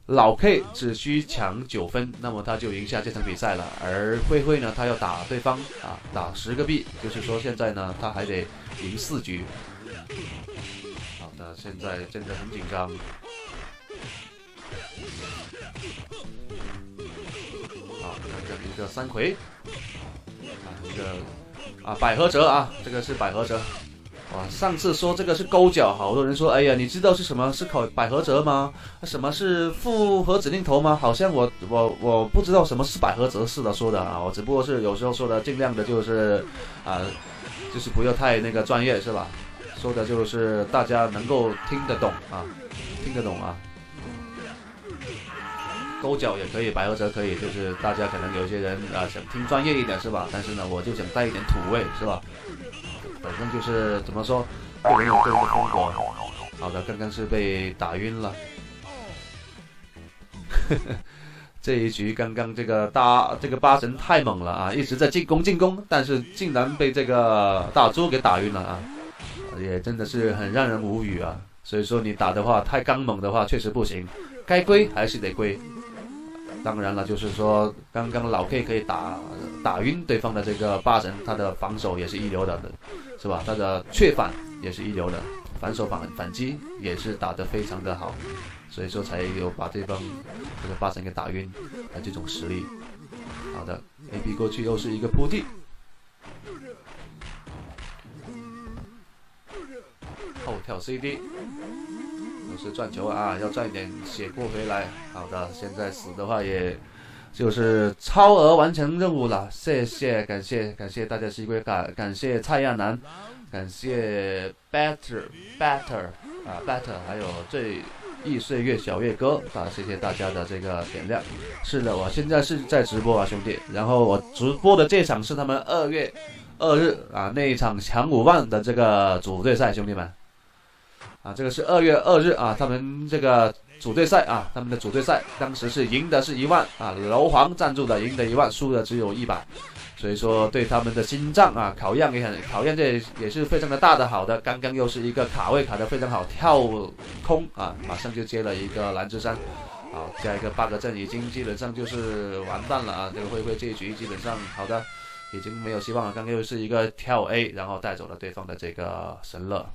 老 K 只需抢9分，那么他就赢下这场比赛了。而慧慧呢，他要打对方啊，打10个币，就是说现在呢，他还得赢4局。好的，现在真的很紧张。好，这一个3魁，啊，一个百合折啊，这个是百合折。哇，上次说这个是勾脚，好多人说，哎呀，你知道是什么是百合折吗？什么是复合指令头吗？好像我不知道什么是百合折似的说的啊，我只不过是有时候说的尽量的就是就是不要太那个专业是吧？说的就是大家能够听得懂啊，听得懂啊。勾脚也可以，百合折可以，就是大家可能有些人想听专业一点是吧？但是呢，我就想带一点土味是吧？反正就是怎么说，个人有个人的风格。好的，刚刚是被打晕了。这一局刚刚这个八神太猛了啊，一直在进攻，但是竟然被这个大猪给打晕了啊，也真的是很让人无语啊。所以说你打的话太刚猛的话确实不行，该归还是得归。当然了，就是说刚刚老 K 可以打晕对方的这个八神，他的防守也是一流的，是吧？他的确反也是一流的，反手反击也是打得非常的好，所以说才有把对方这个八神给打晕的这种实力。好的 ，AB 过去又是一个扑地，后跳 CD。是赚球啊，要赚一点血过回来。好的，现在死的话也就是超额完成任务了，谢谢，感谢大家西归，感谢蔡亚楠，感谢 Better 还有最忆岁月小月哥啊，谢谢大家的这个点亮。是的，我现在是在直播啊，兄弟。然后我直播的这场是他们2月2日啊那一场抢5万的这个组队赛，兄弟们。这个是2月2日啊，他们这个组队赛啊，他们的组队赛当时是赢的是1万啊，楼皇赞助的赢的1万，输的只有100，所以说对他们的心脏啊考验这也是非常的大的。好的，刚刚又是一个卡位卡的非常好，跳空啊，马上就接了一个蓝之山，好，加一个8个阵，已经基本上就是完蛋了啊，这个慧慧这一局基本上好的已经没有希望了。刚刚又是一个跳 A， 然后带走了对方的这个神乐。